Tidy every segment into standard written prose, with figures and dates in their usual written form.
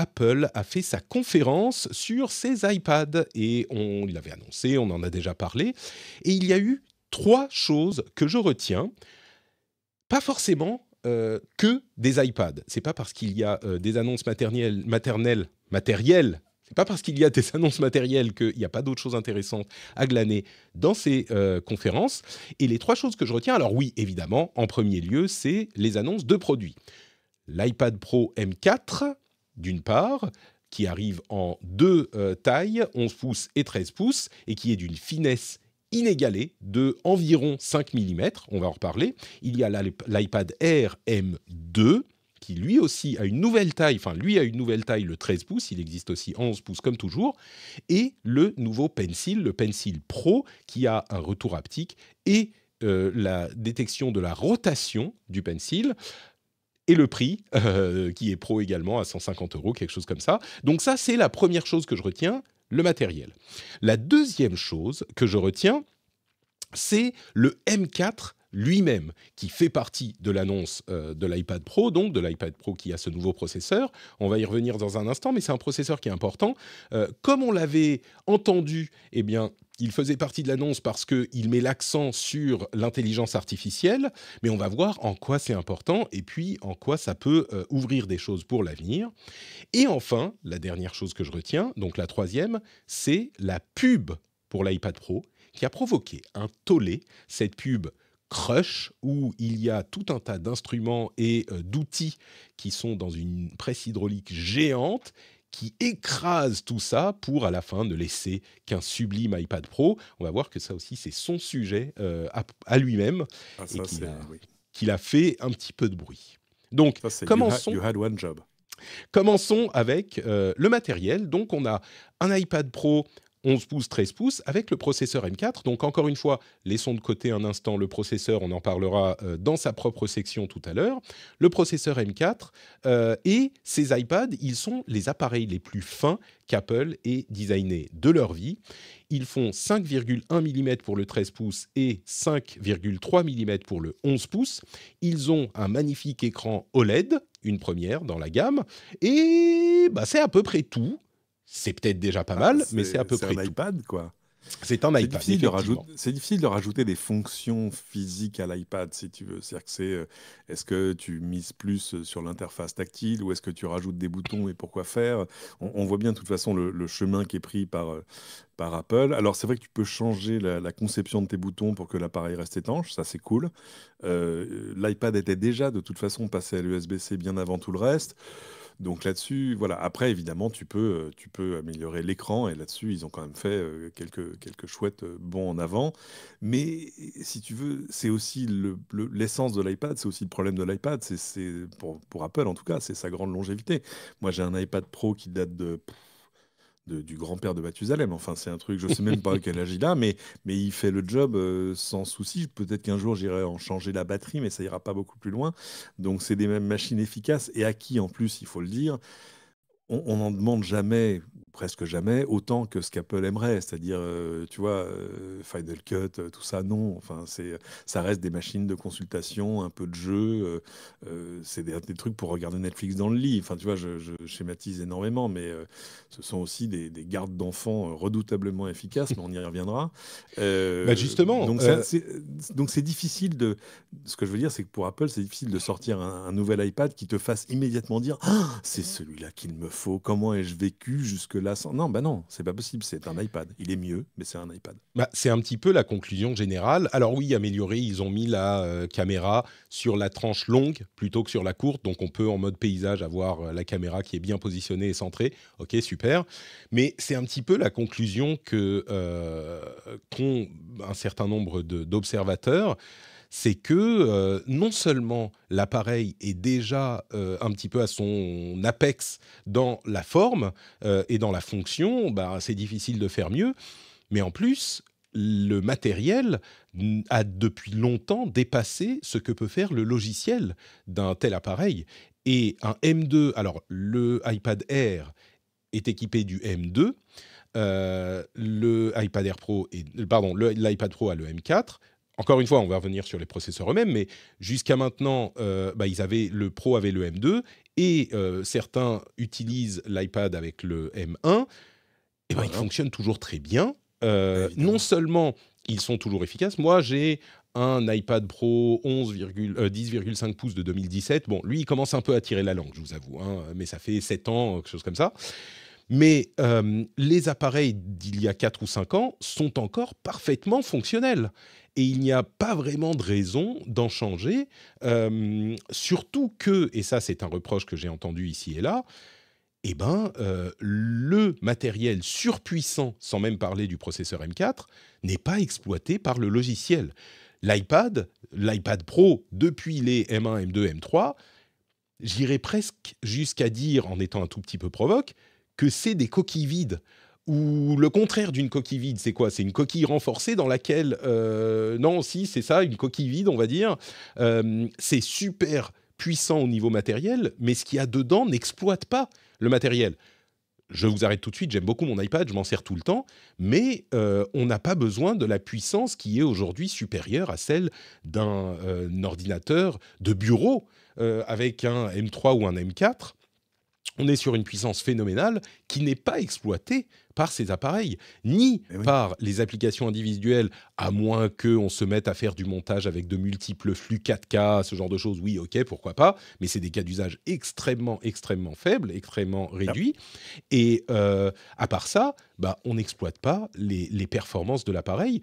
Apple a fait sa conférence sur ses iPads et on l'avait annoncé, on en a déjà parlé. Et il y a eu trois choses que je retiens. Pas forcément que des iPads. C'est pas parce qu'il y a des annonces matérielles. C'est pas parce qu'il y a des annonces matérielles qu'il n'y a pas d'autres choses intéressantes à glaner dans ces conférences. Et les trois choses que je retiens, alors oui, évidemment, en premier lieu, c'est les annonces de produits. L'iPad Pro M4, d'une part, qui arrive en deux tailles, 11 pouces et 13 pouces, et qui est d'une finesse inégalée de environ 5 mm, on va en reparler. Il y a l'iPad Air M2, qui lui aussi a une nouvelle taille, enfin lui a une nouvelle taille, le 13 pouces, il existe aussi en 11 pouces comme toujours, et le nouveau Pencil, le Pencil Pro, qui a un retour haptique et la détection de la rotation du Pencil, et le prix, qui est pro également, à 150 €, quelque chose comme ça. Donc ça, c'est la première chose que je retiens, le matériel. La deuxième chose que je retiens, c'est le M4 lui-même, qui fait partie de l'annonce de l'iPad Pro, donc de l'iPad Pro qui a ce nouveau processeur. On va y revenir dans un instant, mais c'est un processeur qui est important. Comme on l'avait entendu, eh bien, il faisait partie de l'annonce parce qu'il met l'accent sur l'intelligence artificielle, mais on va voir en quoi c'est important et puis en quoi ça peut ouvrir des choses pour l'avenir. Et enfin, la dernière chose que je retiens, donc la troisième, c'est la pub pour l'iPad Pro qui a provoqué un tollé, cette pub Crush, où il y a tout un tas d'instruments et d'outils qui sont dans une presse hydraulique géante qui écrase tout ça pour à la fin ne laisser qu'un sublime iPad Pro. On va voir que ça aussi c'est son sujet à lui-même Ah, et ça, c'est... Oui. qu'il a fait un petit peu de bruit. Donc Ça, c'est commençons you had one job. Commençons avec le matériel. Donc, on a un iPad Pro 11 pouces, 13 pouces avec le processeur M4. Donc, encore une fois, laissons de côté un instant le processeur. On en parlera dans sa propre section tout à l'heure. Le processeur M4 et ces iPads, ils sont les appareils les plus fins qu'Apple ait designés de leur vie. Ils font 5,1 mm pour le 13 pouces et 5,3 mm pour le 11 pouces. Ils ont un magnifique écran OLED, une première dans la gamme. Et bah, c'est à peu près tout. C'est peut-être déjà pas Ah, mal, mais c'est à peu c'est près un tout. iPad, quoi. C'est un iPad, effectivement. C'est difficile de rajouter des fonctions physiques à l'iPad, si tu veux. C'est-à-dire que est-ce que tu mises plus sur l'interface tactile ou est-ce que tu rajoutes des boutons et pourquoi faire? On voit bien de toute façon le chemin qui est pris par Apple. Alors c'est vrai que tu peux changer la conception de tes boutons pour que l'appareil reste étanche, ça c'est cool. L'iPad était déjà de toute façon passé à l'USB-C bien avant tout le reste. Donc là-dessus, voilà. Après, évidemment, tu peux améliorer l'écran et là-dessus, ils ont quand même fait quelques chouettes bons en avant. Mais si tu veux, c'est aussi l'essence de l'iPad, c'est aussi le problème de l'iPad. Pour Apple, en tout cas, c'est sa grande longévité. Moi, j'ai un iPad Pro qui date du grand-père de Mathusalem. Enfin, c'est un truc, je sais même pas quel âge il a, mais il fait le job sans souci. Peut-être qu'un jour, j'irai en changer la batterie, mais ça ira pas beaucoup plus loin. Donc, c'est des mêmes machines efficaces et à qui, en plus, il faut le dire, on n'en demande jamais, ou presque jamais, autant que ce qu'Apple aimerait. C'est-à-dire, tu vois, Final Cut, tout ça, non. Enfin, ça reste des machines de consultation, un peu de jeu. C'est des trucs pour regarder Netflix dans le lit. Enfin, tu vois, je schématise énormément, mais ce sont aussi des gardes d'enfants redoutablement efficaces, mais on y reviendra. Bah justement, Donc, c'est difficile de... Ce que je veux dire, c'est que pour Apple, c'est difficile de sortir un nouvel iPad qui te fasse immédiatement dire ah, c'est celui-là qu'il me faut. Comment ai-je vécu jusque-là sans... Non, bah non, c'est pas possible. C'est un iPad. Il est mieux, mais c'est un iPad. bah, c'est un petit peu la conclusion générale. Alors oui, amélioré, ils ont mis la caméra sur la tranche longue plutôt que sur la courte. Donc on peut en mode paysage avoir la caméra qui est bien positionnée et centrée. Ok, super. Mais c'est un petit peu la conclusion qu'ont un certain nombre d'observateurs. C'est que non seulement l'appareil est déjà un petit peu à son apex dans la forme et dans la fonction, bah, c'est difficile de faire mieux, mais en plus, le matériel a depuis longtemps dépassé ce que peut faire le logiciel d'un tel appareil. Et un M2, alors le iPad Air est équipé du M2, le iPad Air Pro pardon, l'iPad Pro a le M4. Encore une fois, on va revenir sur les processeurs eux-mêmes, mais jusqu'à maintenant, bah, le Pro avait le M2 et certains utilisent l'iPad avec le M1, eh ben, ils fonctionnent toujours très bien. Non seulement ils sont toujours efficaces, moi j'ai un iPad Pro 10,5 pouces de 2017. Bon, lui, il commence un peu à tirer la langue, je vous avoue, hein, mais ça fait 7 ans, quelque chose comme ça. Mais les appareils d'il y a 4 ou 5 ans sont encore parfaitement fonctionnels. Et il n'y a pas vraiment de raison d'en changer, surtout que, et ça c'est un reproche que j'ai entendu ici et là, eh ben, le matériel surpuissant, sans même parler du processeur M4, n'est pas exploité par le logiciel. L'iPad Pro, depuis les M1, M2, M3, j'irais presque jusqu'à dire, en étant un tout petit peu provoque, que c'est des coquilles vides. Ou le contraire d'une coquille vide, c'est quoi? C'est une coquille renforcée dans laquelle... non, si, c'est ça, une coquille vide, on va dire. C'est super puissant au niveau matériel, mais ce qu'il y a dedans n'exploite pas le matériel. Je vous arrête tout de suite, j'aime beaucoup mon iPad, je m'en sers tout le temps, mais on n'a pas besoin de la puissance qui est aujourd'hui supérieure à celle d'un ordinateur de bureau avec un M3 ou un M4. On est sur une puissance phénoménale qui n'est pas exploitée par ces appareils, ni par les applications individuelles, à moins qu'on se mette à faire du montage avec de multiples flux 4K, ce genre de choses, oui, ok, pourquoi pas, mais c'est des cas d'usage extrêmement, extrêmement faibles, extrêmement réduits. Et à part ça, bah, on n'exploite pas les performances de l'appareil.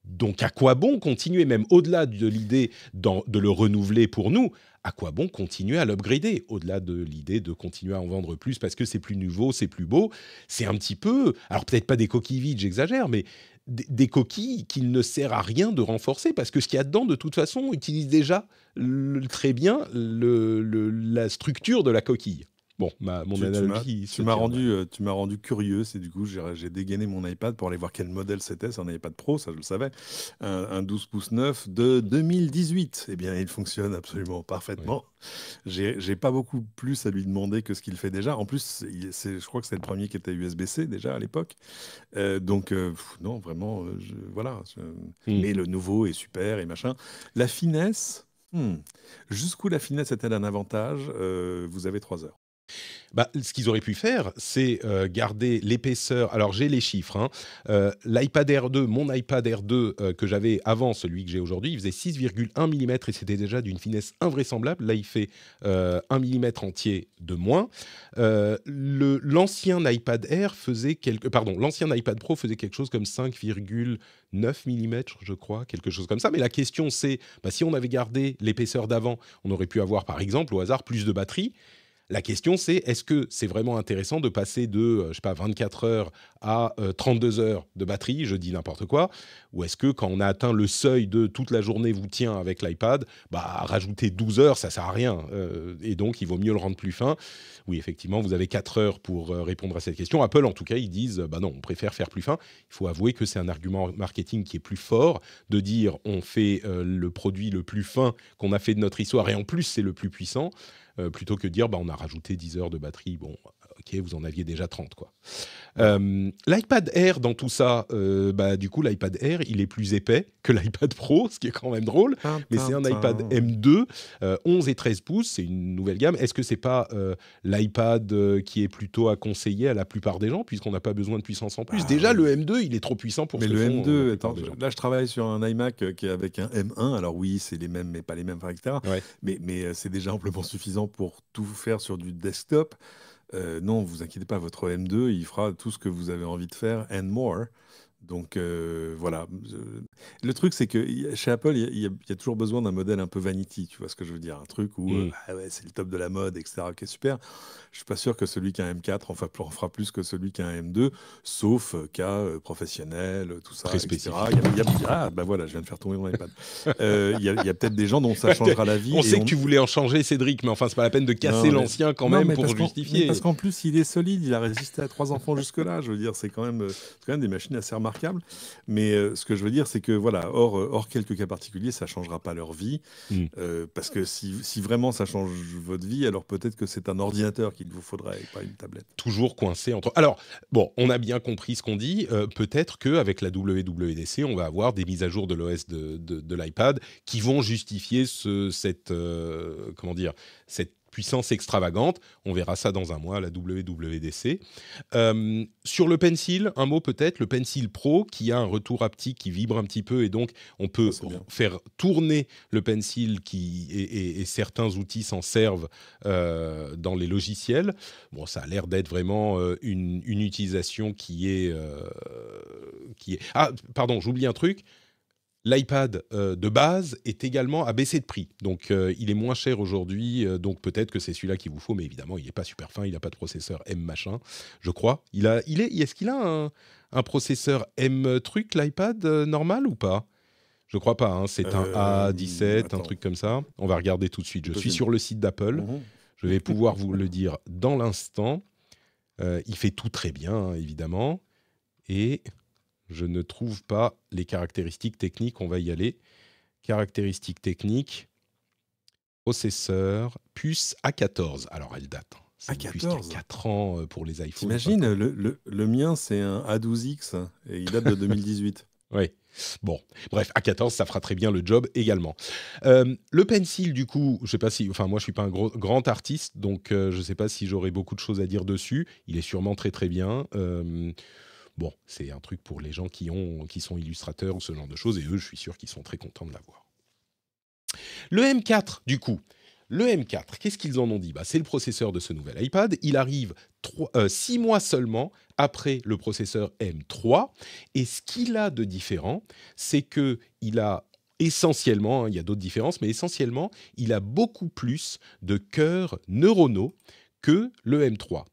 Donc, à quoi bon continuer, même au-delà de l'idée de le renouveler pour nous, à quoi bon continuer à l'upgrader, au-delà de l'idée de continuer à en vendre plus parce que c'est plus nouveau, c'est plus beau. C'est un petit peu, alors peut-être pas des coquilles vides, j'exagère, mais des coquilles qu'il ne sert à rien de renforcer parce que ce qu'il y a dedans, de toute façon, utilise déjà très bien la structure de la coquille. Bon, mon analogie... Tu m'as rendu curieux, c'est du coup, j'ai dégainé mon iPad pour aller voir quel modèle c'était. C'est un iPad Pro, ça je le savais. Un 12 pouces 9 de 2018. Eh bien, il fonctionne absolument parfaitement. Ouais. J'ai pas beaucoup plus à lui demander que ce qu'il fait déjà. En plus, je crois que c'est le premier qui était USB-C déjà à l'époque. Non, vraiment, voilà. Mais le nouveau est super et machin. La finesse... Jusqu'où la finesse est-elle un avantage? Vous avez 3 heures. Bah, ce qu'ils auraient pu faire, c'est garder l'épaisseur. Alors, j'ai les chiffres. Hein. L'iPad Air 2, mon iPad Air 2 que j'avais avant celui que j'ai aujourd'hui, il faisait 6,1 mm et c'était déjà d'une finesse invraisemblable. Là, il fait 1 mm entier de moins. L'ancien iPad Air faisait l'ancien iPad Pro faisait quelque chose comme 5,9 mm, je crois, quelque chose comme ça. Mais la question, c'est, si on avait gardé l'épaisseur d'avant, on aurait pu avoir, par exemple, au hasard, plus de batterie. La question, c'est est-ce que c'est vraiment intéressant de passer de, 24 heures à 32 heures de batterie, je dis n'importe quoi, ou est-ce que quand on a atteint le seuil de toute la journée vous tient avec l'iPad, rajouter 12 heures, ça sert à rien, et donc il vaut mieux le rendre plus fin. Oui, effectivement, vous avez 4 heures pour répondre à cette question. Apple, en tout cas, ils disent, non, on préfère faire plus fin. Il faut avouer que c'est un argument marketing qui est plus fort, de dire on fait le produit le plus fin qu'on a fait de notre histoire, et en plus c'est le plus puissant, plutôt que de dire on a rajouté 10 heures de batterie. Bon, ok, vous en aviez déjà 30, quoi. L'iPad Air, dans tout ça, du coup, l'iPad Air, il est plus épais que l'iPad Pro, ce qui est quand même drôle, mais c'est un iPad M2, 11 et 13 pouces, c'est une nouvelle gamme. Est-ce que c'est pas l'iPad qui est plutôt à conseiller à la plupart des gens, puisqu'on n'a pas besoin de puissance en plus? Déjà, le M2, il est trop puissant pour ce que font. Mais le M2, attends, là, je travaille sur un iMac qui est avec un M1, alors oui, c'est les mêmes, mais pas les mêmes, etc. Ouais. Mais c'est déjà amplement suffisant pour tout faire sur du desktop. Non, vous inquiétez pas, votre M2, il fera tout ce que vous avez envie de faire and more. Donc voilà. Le truc, c'est que chez Apple, il y a toujours besoin d'un modèle un peu vanity, tu vois ce que je veux dire? Un truc où c'est le top de la mode, etc., qui est super. Je suis pas sûr que celui qui a un M4 en fera plus que celui qui a un M2, sauf cas professionnel, tout ça, très etc. Voilà, je viens de faire tomber mon iPad. Il y a peut-être des gens dont ça changera la vie. On sait que tu voulais en changer, Cédric, mais enfin, c'est pas la peine de casser l'ancien quand même pour justifier. Parce qu'en plus, il est solide, il a résisté à 3 enfants jusque-là. Je veux dire, c'est quand même des machines assez remarquables. Mais ce que je veux dire, c'est que voilà, hors quelques cas particuliers, ça changera pas leur vie. Parce que si vraiment ça change votre vie, alors peut-être que c'est un ordinateur qu'il vous faudrait et pas une tablette. Toujours coincé entre... Alors, bon, on a bien compris ce qu'on dit. Peut-être qu'avec la WWDC, on va avoir des mises à jour de l'OS de l'iPad qui vont justifier cette puissance extravagante. On verra ça dans un mois à la WWDC. Sur le Pencil, un mot peut-être, le Pencil Pro qui a un retour haptique qui vibre un petit peu et donc on peut faire tourner le Pencil et certains outils s'en servent dans les logiciels. Bon, ça a l'air d'être vraiment une utilisation qui est... Ah, pardon, j'oublie un truc. L'iPad de base est également à baisser de prix. Donc, il est moins cher aujourd'hui. Donc, peut-être que c'est celui-là qu'il vous faut. Mais évidemment, il n'est pas super fin. Il n'a pas de processeur M machin, je crois. Est-ce qu'il a un processeur M truc, l'iPad normal ou pas? Je crois pas. Hein. C'est un A17, un truc comme ça. On va regarder tout de suite. Je suis sur le site d'Apple. Je vais pouvoir vous le dire dans l'instant. Il fait tout très bien, hein, évidemment. Et... je ne trouve pas les caractéristiques techniques. On va y aller. Caractéristiques techniques. Processeur. Puce A14. Alors, elle date. C'est une puce qui a 4 ans pour les iPhones. T'imagines, le mien, c'est un A12X et il date de 2018. Oui. Bon, bref, A14, ça fera très bien le job également. Le Pencil, du coup, je sais pas si... Enfin, moi, je suis pas un grand artiste, donc je sais pas si j'aurai beaucoup de choses à dire dessus. Il est sûrement très, très bien. Bon, c'est un truc pour les gens qui sont illustrateurs ou ce genre de choses, et eux, je suis sûr qu'ils sont très contents de l'avoir. Le M4, du coup. Le M4, qu'est-ce qu'ils en ont dit ? C'est le processeur de ce nouvel iPad. Il arrive 6 mois seulement après le processeur M3. Et ce qu'il a de différent, c'est qu'il a essentiellement, il y a d'autres différences, mais essentiellement, il a beaucoup plus de cœurs neuronaux que le M3.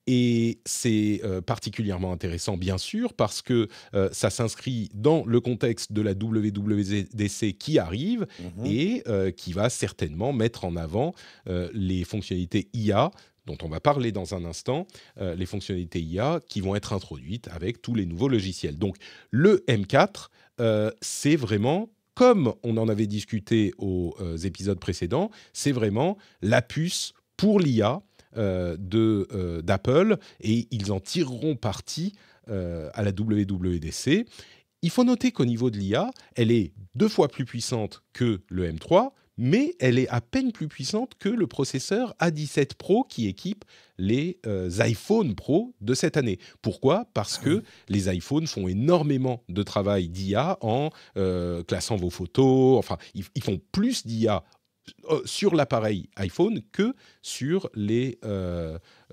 Et c'est particulièrement intéressant, bien sûr, parce que ça s'inscrit dans le contexte de la WWDC qui arrive et qui va certainement mettre en avant les fonctionnalités IA, dont on va parler dans un instant, les fonctionnalités IA qui vont être introduites avec tous les nouveaux logiciels. Donc, le M4, c'est vraiment... comme on en avait discuté aux épisodes précédents, c'est vraiment la puce pour l'IA d'Apple et ils en tireront parti à la WWDC. Il faut noter qu'au niveau de l'IA, elle est 2 fois plus puissante que le M3, mais elle est à peine plus puissante que le processeur A17 Pro qui équipe les iPhone Pro de cette année. Pourquoi ? Parce que les iPhones font énormément de travail d'IA en classant vos photos. Enfin, ils font plus d'IA sur l'appareil iPhone que sur les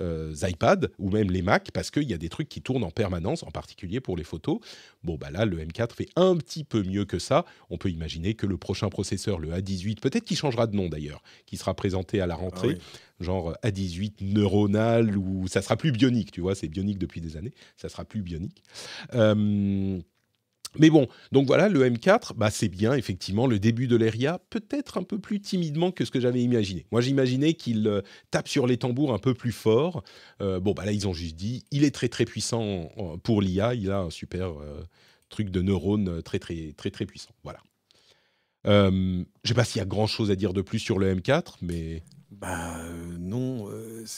iPads ou même les Mac, parce qu'il y a des trucs qui tournent en permanence, en particulier pour les photos. Bon, là, le M4 fait un petit peu mieux que ça. On peut imaginer que le prochain processeur, le A18, peut-être qu'il changera de nom d'ailleurs, qui sera présenté à la rentrée, genre A18 neuronal, ou ça sera plus bionique, tu vois, c'est bionique depuis des années, ça sera plus bionique. Mais bon, donc voilà, le M4, c'est bien, effectivement, le début de l'ère IA, peut-être un peu plus timidement que ce que j'avais imaginé. Moi, j'imaginais qu'il tape sur les tambours un peu plus fort. Là, ils ont juste dit, il est très, très puissant pour l'IA, il a un super truc de neurones très, très, très, très puissant. Voilà. Je ne sais pas s'il y a grand-chose à dire de plus sur le M4, mais... non,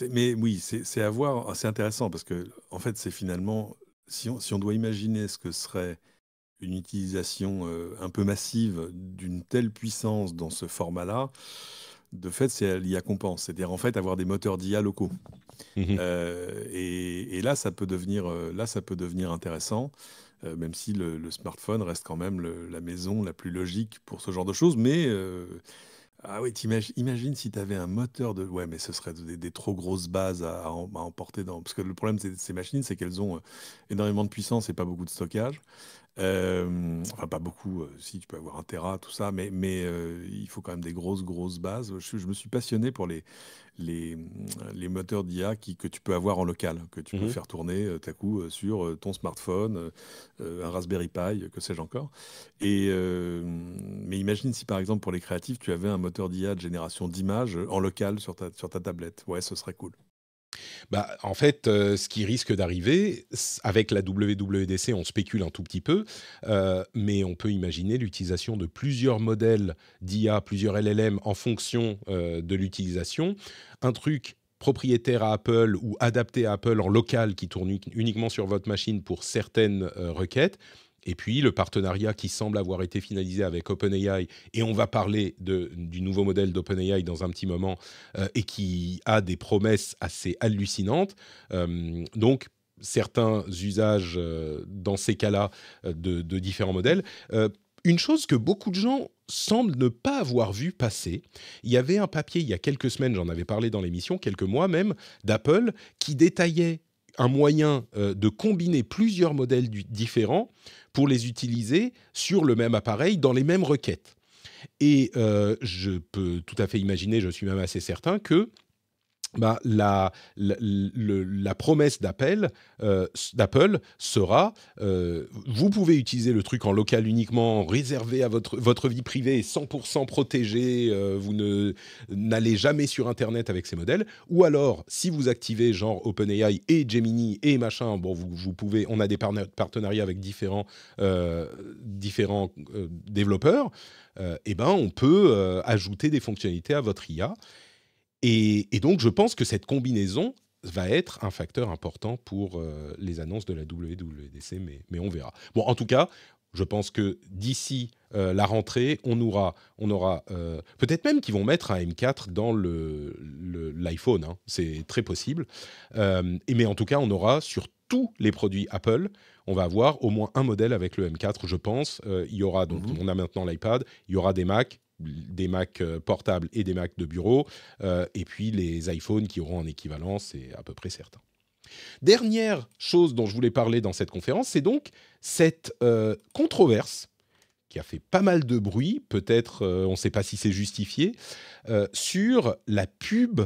mais oui, c'est à voir. C'est intéressant parce que, en fait, c'est finalement, si on doit imaginer ce que serait une utilisation un peu massive d'une telle puissance dans ce format-là, de fait, c'est l'IA qu'on pense. C'est-à-dire, en fait, avoir des moteurs d'IA locaux. Et là, ça peut devenir intéressant, même si le smartphone reste quand même la maison la plus logique pour ce genre de choses. Mais ah oui, imagine si tu avais un moteur de... Ouais, mais ce serait des trop grosses bases à emporter dans... Parce que le problème de ces machines, c'est qu'elles ont énormément de puissance et pas beaucoup de stockage. Enfin, pas beaucoup, si tu peux avoir 1 Tera, tout ça, mais il faut quand même des grosses bases. Je me suis passionné pour les moteurs d'IA que tu peux avoir en local, que tu peux faire tourner à coup sur ton smartphone, un Raspberry Pi, que sais-je encore. Mais imagine si par exemple pour les créatifs, tu avais un moteur d'IA de génération d'images en local sur ta tablette. Ouais, ce serait cool. En fait, ce qui risque d'arriver, avec la WWDC, on spécule un tout petit peu, mais on peut imaginer l'utilisation de plusieurs modèles d'IA, plusieurs LLM en fonction de l'utilisation. Un truc propriétaire à Apple ou adapté à Apple en local qui tourne uniquement sur votre machine pour certaines requêtes. Et puis le partenariat qui semble avoir été finalisé avec OpenAI, et on va parler du nouveau modèle d'OpenAI dans un petit moment, et qui a des promesses assez hallucinantes. Donc certains usages dans ces cas-là de différents modèles. Une chose que beaucoup de gens semblent ne pas avoir vu passer, il y avait un papier il y a quelques semaines, j'en avais parlé dans l'émission, quelques mois même, d'Apple, qui détaillait un moyen de combiner plusieurs modèles différents pour les utiliser sur le même appareil dans les mêmes requêtes. Et je peux tout à fait imaginer, je suis même assez certain que la promesse d'Apple sera vous pouvez utiliser le truc en local uniquement, réservé à votre vie privée, 100% protégé, vous n'allez jamais sur Internet avec ces modèles, ou alors si vous activez genre OpenAI et Gemini et machin, bon, vous pouvez, on a des partenariats avec différents développeurs, et ben on peut ajouter des fonctionnalités à votre IA. Et donc, je pense que cette combinaison va être un facteur important pour les annonces de la WWDC, mais on verra. Bon, en tout cas, je pense que d'ici la rentrée, on aura peut-être même qu'ils vont mettre un M4 dans l'iPhone, hein, c'est très possible. Mais en tout cas, on aura sur tous les produits Apple, on va avoir au moins un modèle avec le M4, je pense. Il y aura donc, on a maintenant l'iPad, il y aura des Mac portables et des Mac de bureau, et puis les iPhones qui auront un équivalent, c'est à peu près certain. Dernière chose dont je voulais parler dans cette conférence, c'est donc cette controverse qui a fait pas mal de bruit, peut-être on ne sait pas si c'est justifié, sur la pub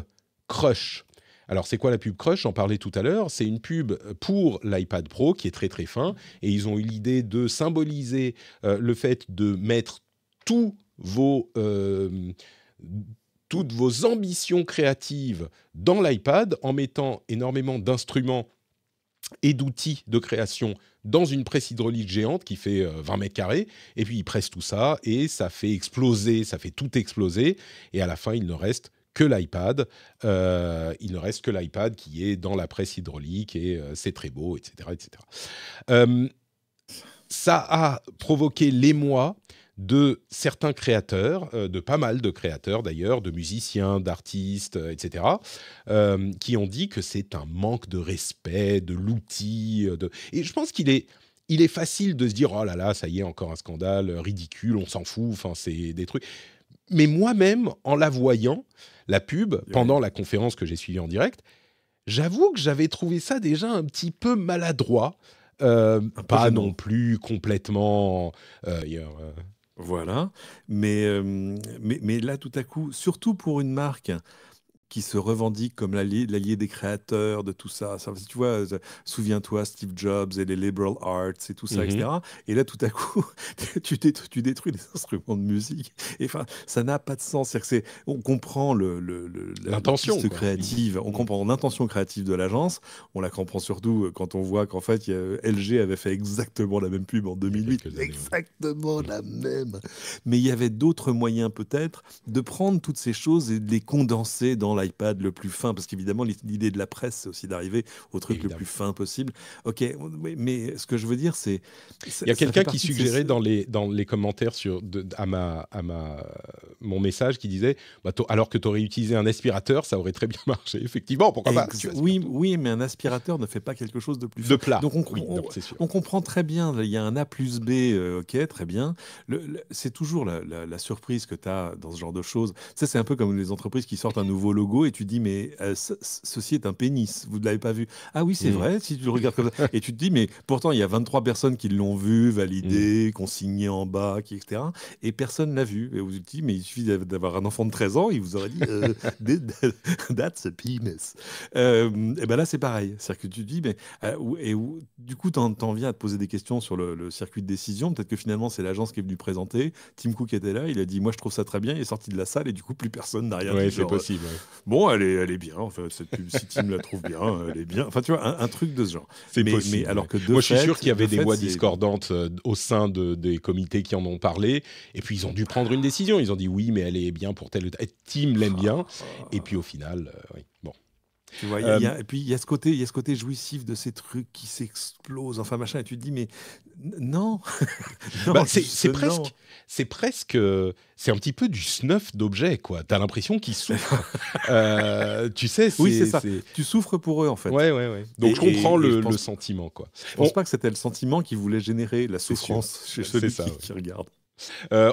Crush. Alors, c'est quoi la pub Crush ? J'en parlais tout à l'heure. C'est une pub pour l'iPad Pro qui est très très fin, et ils ont eu l'idée de symboliser le fait de mettre toutes vos ambitions créatives dans l'iPad en mettant énormément d'instruments et d'outils de création dans une presse hydraulique géante qui fait 20 mètres carrés, et puis ils pressent tout ça, et ça fait exploser, ça fait tout exploser, et à la fin, il ne reste que l'iPad. Il ne reste que l'iPad qui est dans la presse hydraulique, et c'est très beau, etc. etc. Ça a provoqué l'émoi de certains créateurs, de pas mal de créateurs d'ailleurs, de musiciens, d'artistes, etc., qui ont dit que c'est un manque de respect de l'outil. Et je pense qu'il est facile de se dire « Oh là là, ça y est, encore un scandale, ridicule, on s'en fout, enfin, c'est des trucs… » Mais moi-même, en la voyant, la pub, pendant la conférence que j'ai suivie en direct, j'avoue que j'avais trouvé ça déjà un petit peu maladroit, pas non plus complètement… Voilà, mais là, tout à coup, surtout pour une marque qui se revendique comme l'allié des créateurs, de tout ça. Tu vois, souviens-toi, Steve Jobs et les liberal arts et tout ça, etc. Et là, tout à coup, tu détruis les instruments de musique. Et enfin, ça n'a pas de sens. C'est-à-dire que on comprend l'intention créative, on comprend l'intention créative de l'agence. On la comprend surtout quand on voit qu'en fait, LG avait fait exactement la même pub en 2008. Exactement la même. Mais il y avait d'autres moyens peut-être de prendre toutes ces choses et de les condenser dans l'iPad le plus fin, parce qu'évidemment l'idée de la presse c'est aussi d'arriver au truc le plus fin possible. Ok, mais ce que je veux dire c'est il y a quelqu'un qui suggérait dans les commentaires à mon message qui disait alors que tu aurais utilisé un aspirateur ça aurait très bien marché, effectivement, pourquoi pas. Oui, mais un aspirateur ne fait pas quelque chose de plus de plat. Donc on comprend très bien, il y a un A plus B, ok, très bien. C'est toujours la surprise que tu as dans ce genre de choses. Ça, c'est un peu comme les entreprises qui sortent un nouveau logo et tu dis mais ceci est un pénis, vous ne l'avez pas vu. Ah oui, c'est vrai, si tu le regardes comme ça. Et tu te dis mais pourtant il y a 23 personnes qui l'ont vu, validé, consigné en bas, etc. Et personne l'a vu. Et vous vous dites mais il suffit d'avoir un enfant de 13 ans, il vous aurait dit that's a penis. Et ben là c'est pareil. C'est-à-dire que tu te dis mais du coup t'en viens à te poser des questions sur le circuit de décision. Peut-être que finalement c'est l'agence qui est venue présenter. Tim Cook était là, il a dit moi je trouve ça très bien, il est sorti de la salle et du coup plus personne n'a rien dit. Oui, c'est possible. Bon, elle est bien. Enfin, cette pub, si Tim la trouve bien, elle est bien. Enfin, tu vois, un truc de ce genre. C'est possible. Mais alors que moi, je suis sûr qu'il y avait des voix discordantes au sein des comités qui en ont parlé. Et puis, ils ont dû prendre une décision. Ils ont dit oui, mais elle est bien pour tel ou tel. Tim l'aime bien. Et puis, au final, oui. Bon. Tu vois, et puis il y a ce côté jouissif de ces trucs qui s'explosent, enfin machin, et tu te dis, mais non, Bah, non, juste non. c'est un petit peu du snuff d'objets, quoi. T'as l'impression qu'ils souffrent. Tu sais, Oui, c'est ça. Tu souffres pour eux, en fait. Ouais, ouais, ouais. Donc je comprends Et je le pense, sentiment, quoi. je pense pas que c'était le sentiment qui voulait générer la C'est sûr. souffrance chez C'est celui ça, ouais. qui regarde.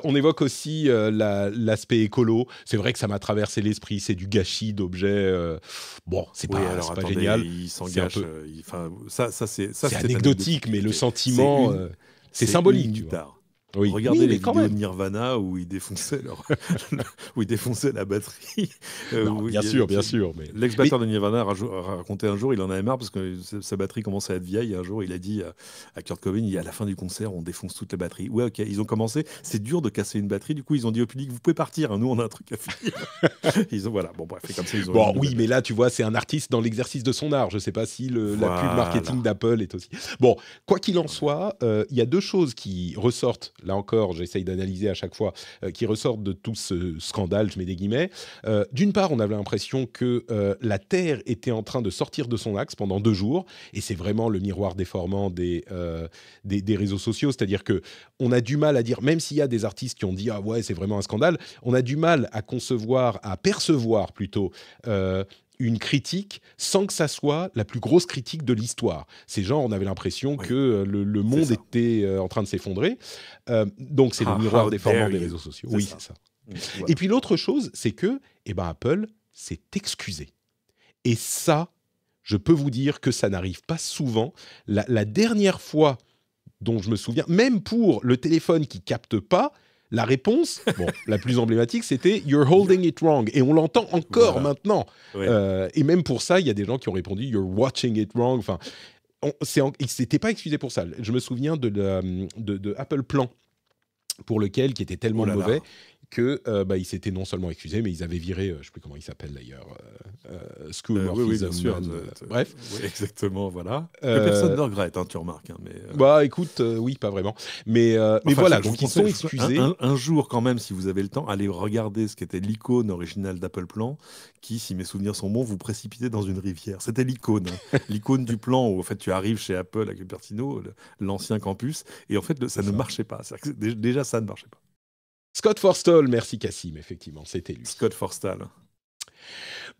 On évoque aussi l'aspect écolo. C'est vrai que ça m'a traversé l'esprit. C'est du gâchis d'objets. Bon, Oui, alors c'est pas attendez, génial. il C'est un s'engage. peu, Enfin, ça, c'est c'était anecdotique, mais anecdotique. le Ok. C'est sentiment, une, c'est c'est une symbolique, tu vois. guitare. Oui, oui, Regardez les mais quand vidéos de même. Nirvana où ils défonçaient où ils défonçaient la batterie. Non, Où bien sûr, mais l'ex-batteur de Nirvana a raconté un jour, il en avait marre parce que sa batterie commençait à être vieille. Un jour, il a dit à Kurt Cobain, à la fin du concert, on défonce toute la batterie. Ouais, ok, ils ont commencé. C'est dur de casser une batterie. Du coup, ils ont dit au public, vous pouvez partir. Hein, nous, on a un truc à finir. Voilà. Bon, bref, et comme ça, ils ont eu bon, une oui, nouvelle mais batterie. là, tu vois, c'est un artiste dans l'exercice de son art. Je sais pas si la pub marketing Voilà. d'Apple est aussi. Bon, quoi qu'il en Ouais. soit, il y a deux choses qui ressortent. Là encore, j'essaye d'analyser à chaque fois, qui ressortent de tout ce scandale. Je mets des guillemets. D'une part, on avait l'impression que la Terre était en train de sortir de son axe pendant 2 jours, et c'est vraiment le miroir déformant des réseaux sociaux. C'est-à-dire que on a du mal à dire, même s'il y a des artistes qui ont dit ah ouais, c'est vraiment un scandale, on a du mal à concevoir, à percevoir plutôt une critique sans que ça soit la plus grosse critique de l'histoire. Ces gens, on avait l'impression que Oui, le c'est monde ça. était en train de s'effondrer. Donc c'est le miroir How déformant dare des you? réseaux sociaux. C'est Oui, ça. c'est ça. Et Voilà. puis l'autre chose, c'est que eh ben, Apple s'est excusé. Et ça, je peux vous dire que ça n'arrive pas souvent. La dernière fois dont je me souviens, même pour le téléphone qui capte pas, la réponse, bon, la plus emblématique, c'était "You're holding it wrong", et on l'entend encore Voilà. maintenant. Ouais. Et même pour ça, il y a des gens qui ont répondu "You're watching it wrong". Enfin, ils s'étaient pas excusés pour ça. Je me souviens de Apple Plan, pour lequel qui était Oh tellement là mauvais là. que bah, ils s'étaient non seulement excusés, mais ils avaient viré, je ne sais plus comment il s'appelle d'ailleurs, Oui, oui, bien Skeuomorphism sûr. Man, bref. Oui, exactement, voilà. Que personne Euh, ne regrette, hein, tu remarques. Hein, mais Bah écoute, oui, pas vraiment. Mais enfin, voilà, je vous donc ils conseille sont excusés. un jour quand même, si vous avez le temps, allez regarder ce qu'était l'icône originale d'Apple Plan, qui, si mes souvenirs sont bons, vous précipitait dans une rivière. C'était l'icône, hein. L'icône du plan où en fait tu arrives chez Apple à Cupertino, l'ancien campus, et en fait ça C'est ne ça. marchait pas. C'est-à-dire que déjà ça ne marchait pas. Scott Forstall, merci Cassim, effectivement, c'était lui. Scott Forstall.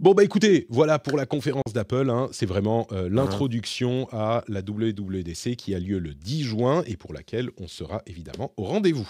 Bon, bah écoutez, voilà pour la conférence d'Apple, hein. C'est vraiment Hein. l'introduction à la WWDC qui a lieu le 10 juin et pour laquelle on sera évidemment au rendez-vous.